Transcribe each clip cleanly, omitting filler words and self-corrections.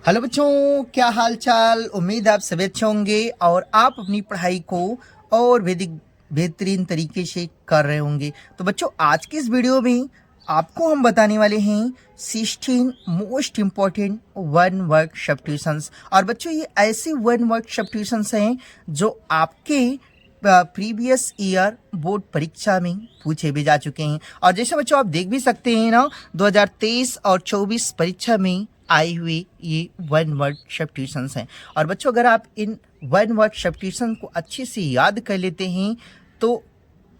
Hello बच्चों, क्या हाल चाल। उम्मीद आप सभी अच्छे होंगे और आप अपनी पढ़ाई को और बेहतरीन तरीके से कर रहे होंगे। तो बच्चों, आज की इस वीडियो में आपको हम बताने वाले हैं 16 most important one word substitutions. और बच्चों, ये ऐसे वन वर्ड सब्स्टिट्यूशंस हैं जो आपके प्रीवियस ईयर बोर्ड परीक्षा में पूछे भी जा चुके हैं। और जैसे बच्चों आप देख भी सकते हैं ना, 2023 और 24 परीक्षा में आए हुए ये वन वर्ड सब्स्टिट्यूशंस हैं। और बच्चों, अगर आप इन वन वर्ड सब्स्टिट्यूशन को अच्छे से याद कर लेते हैं तो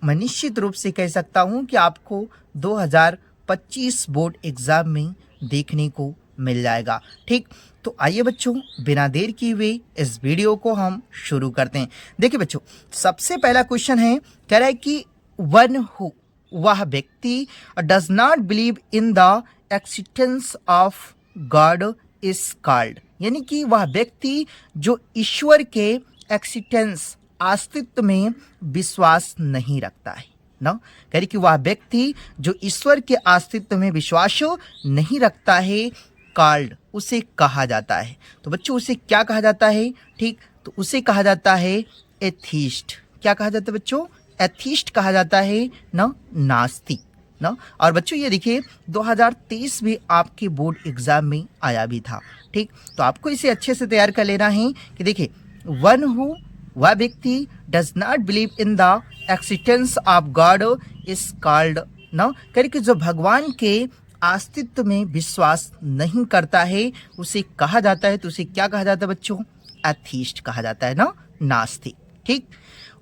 मैं निश्चित रूप से कह सकता हूं कि आपको 2025 बोर्ड एग्जाम में देखने को मिल जाएगा। ठीक, तो आइए बच्चों, बिना देर किए हुए इस वीडियो को हम शुरू करते हैं। देखिए बच्चों, सबसे पहला क्वेश्चन है, कह रहा है कि वन हु, वह व्यक्ति does not believe in the existence of God is called. यानी कि वह व्यक्ति जो ईश्वर के एक्सिस्टेंस, अस्तित्व में विश्वास नहीं रखता है ना, कह रही कि वह व्यक्ति जो ईश्वर के अस्तित्व में विश्वास नहीं रखता है, कॉल्ड, उसे कहा जाता है। तो बच्चों, उसे क्या कहा जाता है? ठीक, तो उसे कहा जाता है एथीस्ट। क्या कहा जाता है बच्चों? एथीस्ट कहा जाता है ना, नास्तिक ना। और बच्चों ये देखिए, 2023 में आपके बोर्ड एग्जाम में आया भी था। ठीक, तो आपको इसे अच्छे से तैयार कर लेना है कि देखिए, वन हु, वह व्यक्ति does not believe in the existence of God is called ना, कह कि जो भगवान के अस्तित्व में विश्वास नहीं करता है उसे कहा जाता है। तो उसे क्या कहा जाता है बच्चों? एथीस्ट कहा जाता है ना, नास्तिक। ठीक,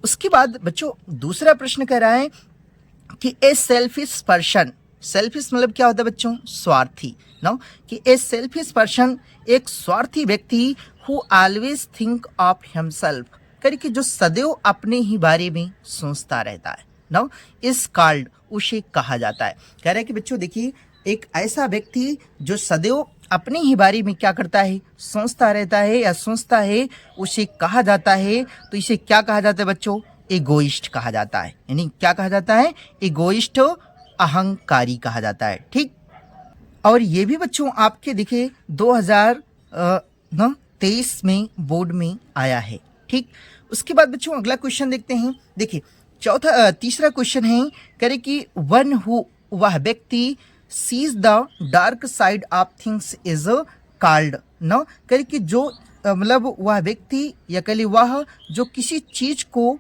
उसके बाद बच्चों दूसरा प्रश्न कह रहा है कि ए सेल्फिश पर्सन, सेल्फिश मतलब क्या होता है बच्चों? स्वार्थी ना, कि ए सेल्फिश पर्सन, एक स्वार्थी व्यक्ति, who always think of himself, कह कि जो सदैव अपने ही बारे में सोचता रहता है ना, इस कॉल्ड, उसे कहा जाता है। कह रहा है कि बच्चों देखिए, एक ऐसा व्यक्ति जो सदैव अपने ही बारे में क्या करता है? सोचता रहता है या सोचता है, उसे कहा जाता है। तो इसे क्या कहा जाता है बच्चों? इगोइस्ट कहा जाता है। यानी क्या कहा जाता है? इगोइस्ट, अहंकारी कहा जाता है। ठीक, और ये भी बच्चों आपके देखिए 2023 में बोर्ड में आया है। ठीक, उसके बाद बच्चों अगला क्वेश्चन देखते हैं। देखिए तीसरा क्वेश्चन है, करे कि वन हु, वह व्यक्ति, sees the dark side of things is called ना, करे कि जो मतलब वह व्यक्ति या कह ली वह जो किसी चीज को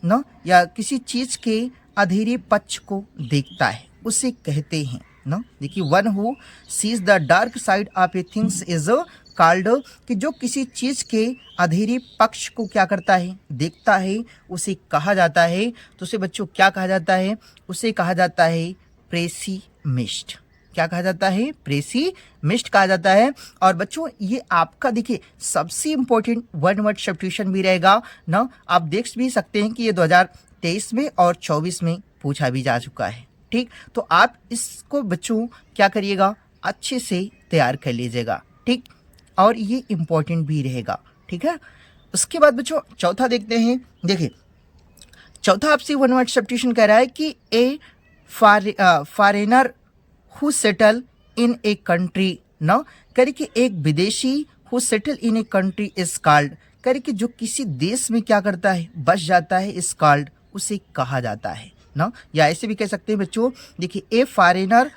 ना या किसी चीज के अंधेरे पक्ष को देखता है उसे कहते हैं ना। देखिए, one who seize the dark side of A things is called, कि जो किसी चीज के अंधेरे पक्ष को क्या करता है? देखता है, उसे कहा जाता है। तो उसे बच्चों क्या कहा जाता है? उसे कहा जाता है प्रेसिमिस्ट। क्या कहा जाता है? प्रेसिमिस्ट कहा जाता है। और बच्चों ये आपका देखिए सबसे इंपॉर्टेंट वन वर्ड सब्स्टिट्यूशन भी रहेगा ना। आप देख भी सकते हैं कि ये 2023 में और 24 में पूछा भी जा चुका है। ठीक, तो आप इसको बच्चों क्या करिएगा? अच्छे से तैयार कर लीजिएगा। ठीक, और ये इंपॉर्टेंट भी रहेगा। ठीक है, उसके बाद बच्चों चौथा देखते हैं। देखिए, चौथा आपसे वन वर्ड सब्स्टिट्यूशन कह रहा है कि ए foreigner who settle in a country ना, करे कि एक विदेशी who settle in a country is called, करे कि जो किसी देश में क्या करता है? बस जाता है, इज कॉल्ड, उसे कहा जाता है ना। या ऐसे भी कह सकते हैं बच्चों, देखिए, ए foreigner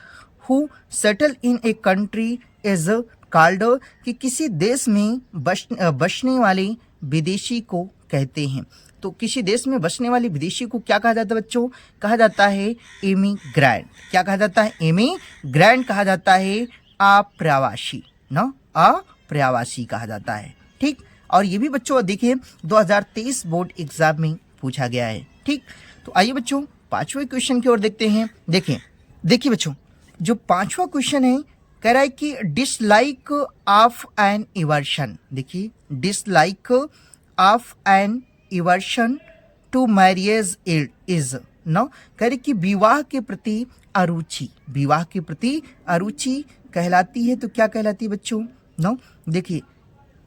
who settle in a country is called, कि किसी देश में बसने वाले विदेशी को कहते हैं। तो किसी देश में बसने वाले विदेशी को क्या कहा जाता है बच्चों? कहा जाता है इमिग्रेंट। क्या कहा जाता है? इमिग्रेंट कहा जाता है, अप्रवासी ना, अप्रवासी कहा जाता है। ठीक, और ये भी बच्चों देखिए 2023 बोर्ड एग्जाम में पूछा गया है। ठीक, तो आइए बच्चों पांचवें क्वेश्चन की ओर देखते हैं। देखिए बच्चों, जो पांचवा क्वेश्चन है, कह रहा है कि डिसलाइक ऑफ एन इवर्शन। देखिए, dislike of an aversion to marriage is ना, कह रही कि विवाह के प्रति अरुचि, विवाह के प्रति अरुचि कहलाती है। तो क्या कहलाती है बच्चों ना? देखिए,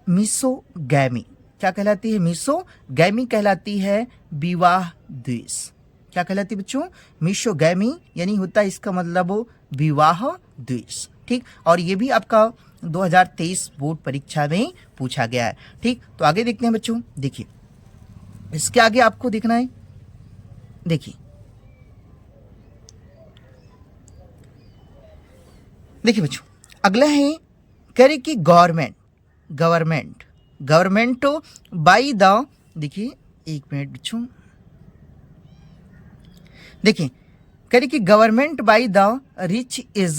मिसोगैमी। क्या कहलाती है? मिसोगैमी कहलाती है विवाह द्वेष। क्या कहलाती है बच्चों? मिसोगैमी, यानी होता है इसका मतलब विवाह द्वेष। ठीक, और ये भी आपका 2023 बोर्ड परीक्षा में पूछा गया है। ठीक, तो आगे देखते हैं बच्चों। देखिए इसके आगे आपको देखना है, देखिए बच्चों अगला है करे कि गवर्नमेंट बाय द, देखिए एक मिनट बच्चों, देखिए करे कि government by the rich is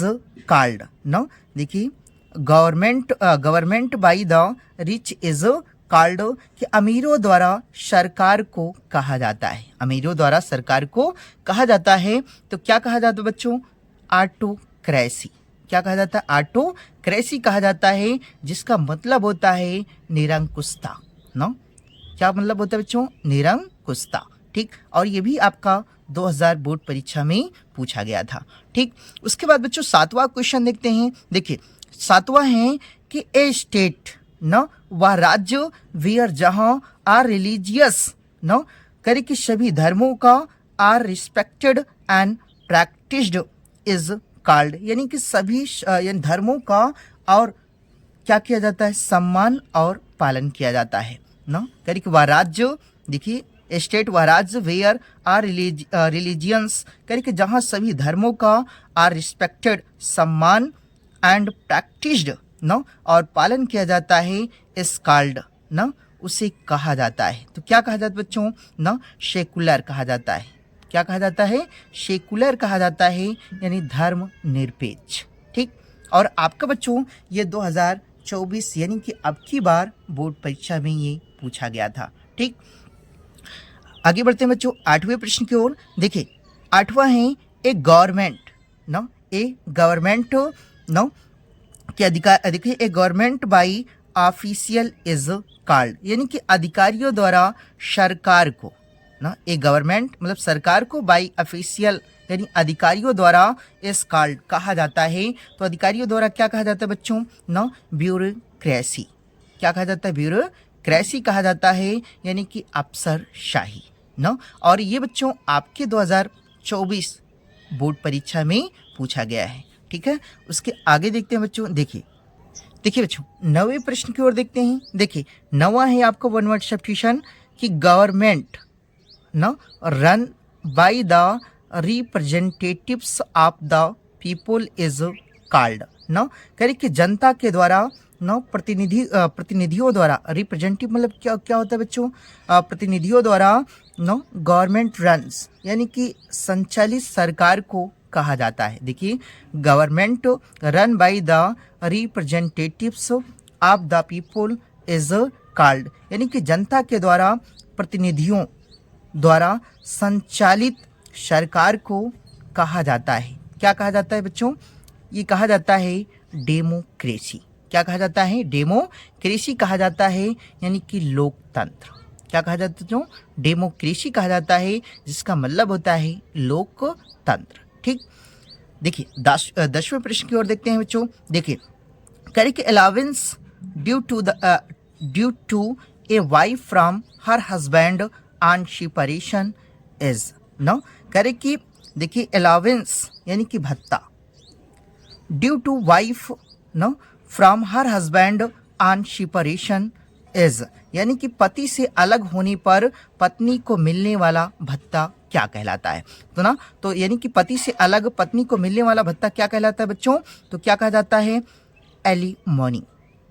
called, no, देखिए government by the rich is called कि अमीरों द्वारा सरकार को कहा जाता है, अमीरों द्वारा सरकार को कहा जाता है। तो क्या कहा जाता है बच्चों? ऑटोक्रेसी। क्या कहा जाता है? ऑटोक्रेसी कहा जाता है, जिसका मतलब होता है निरंकुशता, नो, क्या मतलब होता है बच्चों? निरंकुशता। ठीक, और ये भी आपका 2000 बोर्ड परीक्षा में पूछा गया था। ठीक, उसके बाद बच्चों 7वां क्वेश्चन देखते हैं। देखिए 7वां है कि ए स्टेट, न, वह राज्य वेयर जहां आर रिलीजियस, न, करे कि सभी धर्मों का are respected and practised is called, यानी कि सभी यानी धर्मों का और क्या किया जाता है? सम्मान और पालन किया जाता है, ना, करे कि वह राज्य, देखिए स्टेट वह राज्य वेयर आर रिलीजियंस, करे कि जहाँ सभी धर्मों का आर रिस्पेक्टेड, सम्मान, एंड प्रैक्टिस्ड, न, और पालन किया जाता है, इस कॉल्ड, न, उसे कहा जाता है। तो क्या कहा जाता है बच्चों? न, सेकुलर कहा जाता है। क्या कहा जाता है? सेकुलर कहा जाता है, यानी धर्म निरपेक्ष। ठीक, और आपका बच्चों ये 2024 यानी कि अब की बार बोर्ड परीक्षा में ये पूछा गया था। ठीक, आगे बढ़ते हैं बच्चों 8वें प्रश्न की ओर। देखिए 8वां है a government, no, a government, no, के अधिकार, देखिए a government by official is called, यानी कि अधिकारियों द्वारा सरकार को, ना, ए गवर्नमेंट मतलब सरकार को बाई ऑफिशियल यानी अधिकारियों द्वारा इस कॉल्ड कहा जाता है। तो अधिकारियों द्वारा क्या कहा जाता है बच्चों? ना, ब्यूरोक्रेसी। क्या कहा जाता है? ब्यूरोक्रेसी कहा जाता है, यानी कि अफसरशाही, ना, और ये बच्चों आपके 2024 बोर्ड परीक्षा में पूछा गया है। ठीक है, उसके आगे देखते हैं बच्चों। देखिए बच्चों 9वें प्रश्न की ओर देखते हैं। देखिए 9वां है आपको वन वर्ड सब्स्टिट्यूशन कि गवर्नमेंट, न, run by the representatives of the people is called, न, करे कि जनता के द्वारा, न, प्रतिनिधियों द्वारा, रिप्रेजेंटेटिव मतलब क्या होता है बच्चों? प्रतिनिधियों द्वारा, न, गवर्नमेंट रन्स, यानी कि संचालित सरकार को कहा जाता है। देखिए government run by the representatives of the people is called, यानी कि जनता के द्वारा, प्रतिनिधियों द्वारा संचालित सरकार को कहा जाता है। क्या कहा जाता है बच्चों? ये कहा जाता है डेमोक्रेसी। क्या कहा जाता है? डेमोक्रेसी कहा जाता है, यानी कि लोकतंत्र। क्या कहा जाता है बच्चों? डेमोक्रेसी कहा जाता है, जिसका मतलब होता है लोकतंत्र। ठीक, देखिए 10वें प्रश्न की ओर देखते हैं बच्चों। देखिए करे कि allowance due to a wife from her husband on separation is, no, करे कि देखिए अलाउंस यानी कि भत्ता, due to wife, no, from her husband on separation is, यानी कि पति से अलग होने पर पत्नी को मिलने वाला भत्ता क्या कहलाता है? तो ना, तो यानी कि पति से अलग पत्नी को मिलने वाला भत्ता क्या कहलाता है बच्चों? तो क्या कहा जाता है? एलिमोनी।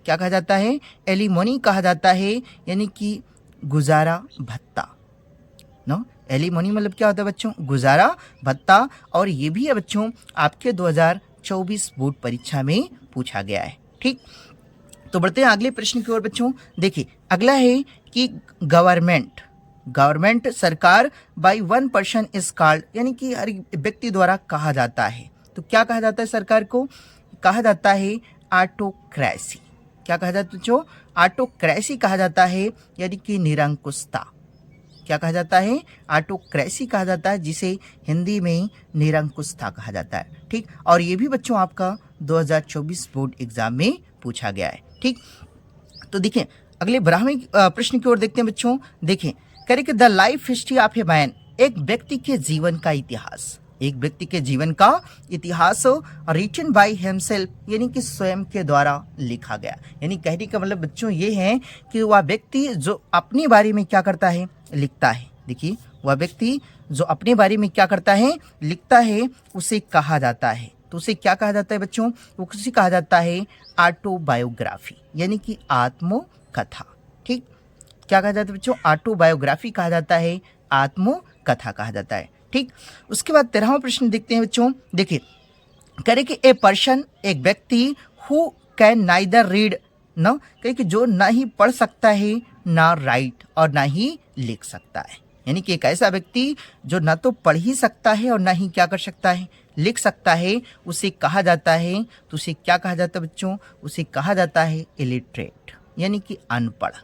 क्या कहा जाता है? एलिमोनी कहा जाता है, यानी कि गुजारा भत्ता, नो, एलिमोनी मतलब क्या होता है बच्चों? गुजारा भत्ता, और ये भी है बच्चों आपके 2024 बोर्ड परीक्षा में पूछा गया है। ठीक, तो बढ़ते हैं अगले प्रश्न की ओर बच्चों। देखिए अगला है कि गवर्नमेंट सरकार by one person is called, यानी कि हर व्यक्ति द्वारा कहा जाता है। तो क्या कहा जाता है सरकार को? कहा जाता है ऑटोक्रेसी। क्या कहा जाता है बच्चों? ऑटोक्रेसी कहा जाता है, यानी कि निरंकुशता। क्या कहा जाता है? ऑटोक्रेसी कहा जाता है, जिसे हिंदी में निरंकुशता कहा जाता है। ठीक, और ये भी बच्चों आपका 2024 बोर्ड एग्जाम में पूछा गया है। ठीक, तो देखिए अगले 12वें प्रश्न की ओर देखते हैं बच्चों। देखिए करे कि the life history of a man, एक व्यक्ति के जीवन का इतिहास, एक व्यक्ति के जीवन का इतिहास रिटन बाय हिमसेल्फ, यानी कि स्वयं के द्वारा लिखा गया। यानी कहने का मतलब बच्चों ये है कि वह व्यक्ति जो अपने बारे में क्या करता है, लिखता है। देखिए, वह व्यक्ति जो अपने बारे में क्या करता है, लिखता है, उसे कहा जाता है। तो उसे क्या कहा जाता है बच्चों, उसे कहा जाता है ऑटोबायोग्राफी, यानी कि आत्मकथा। ठीक, क्या कहा जाता है बच्चों, ऑटोबायोग्राफी कहा जाता है, आत्मकथा कहा जाता है। ठीक, उसके बाद 13वां प्रश्न देखते हैं बच्चों। देखिए, करे कि ए पर्सन, एक व्यक्ति, हु कैन नाइदर रीड, न कहे कि जो ना ही पढ़ सकता है, ना राइट और ना ही लिख सकता है। यानी कि एक ऐसा व्यक्ति जो ना तो पढ़ ही सकता है और ना ही क्या कर सकता है, लिख सकता है, उसे कहा जाता है। तो उसे क्या कहा जाता है बच्चों, उसे कहा जाता है इलिटरेट, यानी कि अनपढ़।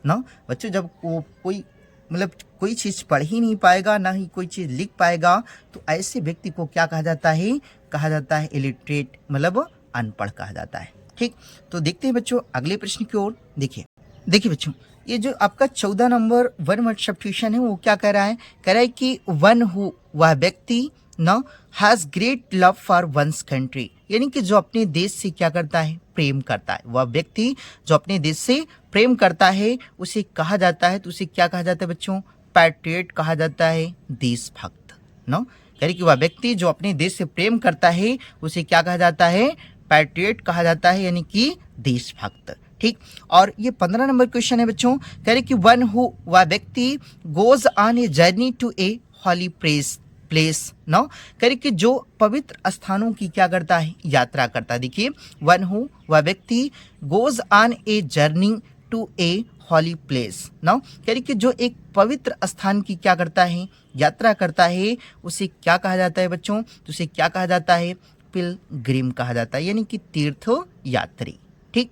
ना बच्चों, जब कोई मतलब कोई चीज़ पढ़ ही नहीं पाएगा, ना ही कोई चीज़ लिख पाएगा, तो ऐसे व्यक्ति को क्या कहा जाता है, कहा जाता है इलिटरेट, मतलब अनपढ़ कहा जाता है। ठीक, तो देखते हैं बच्चों अगले प्रश्न की ओर। देखिए बच्चों, ये जो आपका 14 नंबर वन वर्ड सब्स्टिट्यूशन है, वो क्या कह रहा है, कह रहा है कि वन हु, वह व्यक्ति, न has great love for one's country, यानी कि जो अपने देश से क्या करता है, प्रेम करता है। वह व्यक्ति जो अपने देश से प्रेम करता है, उसे कहा जाता है, तो उसे क्या कहा जाता है बच्चों, पैट्रियट कहा जाता है, देशभक्त। न यानी कि वह व्यक्ति जो अपने देश से प्रेम करता है, उसे क्या कहा जाता है, पैट्रियट कहा जाता है, यानी कि देशभक्त। ठीक, और ये 15 नंबर क्वेश्चन है बच्चों, कह रहे कि वन हु, वह व्यक्ति, goes on a journey to a holy place, no कह रहे कि जो पवित्र स्थानों की क्या करता है, यात्रा करता है। देखिए, वन हु, वह व्यक्ति, goes on a journey to a holy place, no कह रहे कि जो एक पवित्र स्थान की क्या करता है, यात्रा करता है, उसे क्या कहा जाता है बच्चों, तो उसे क्या कहा जाता है, पिलग्रिम कहा जाता है, यानी कि तीर्थ यात्री। ठीक,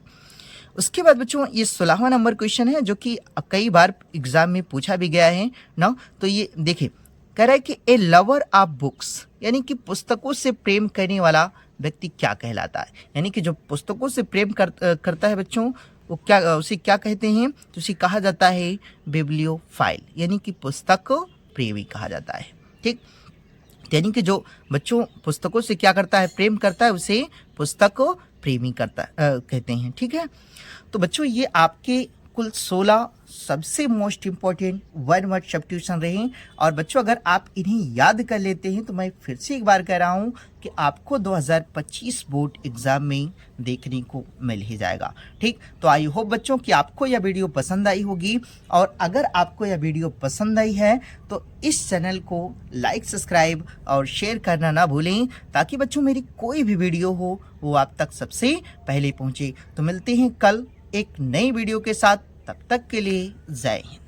उसके बाद बच्चों ये 16वां नंबर क्वेश्चन है, जो कि कई बार एग्जाम में पूछा भी गया है ना। तो ये देखिए, कह रहा है कि ए लवर ऑफ बुक्स, यानी कि पुस्तकों से प्रेम करने वाला व्यक्ति क्या कहलाता है। यानी कि जो पुस्तकों से प्रेम करता है बच्चों, वो क्या, उसे क्या कहते हैं, तो उसे कहा जाता है बिब्लियोफाइल, यानी कि पुस्तक प्रेमी कहा जाता है। ठीक, यानी कि जो बच्चों पुस्तकों से क्या करता है, प्रेम करता है, उसे पुस्तक प्रेमी कहते हैं। ठीक है, तो बच्चों ये आपके कुल 16 सबसे most important one word substitution रहे। और बच्चों अगर आप इन्हें याद कर लेते हैं, तो मैं फिर से एक बार कह रहा हूँ कि आपको 2025 बोर्ड एग्जाम में देखने को मिल ही जाएगा। ठीक, तो आई होप बच्चों कि आपको यह वीडियो पसंद आई होगी। और अगर आपको यह वीडियो पसंद आई है, तो इस चैनल को लाइक, सब्सक्राइब और शेयर करना ना भूलें, ताकि बच्चों मेरी कोई भी वीडियो हो वो आप तक सबसे पहले पहुँचे। तो मिलते हैं कल एक नई वीडियो के साथ, तब तक के लिए जय हिंद।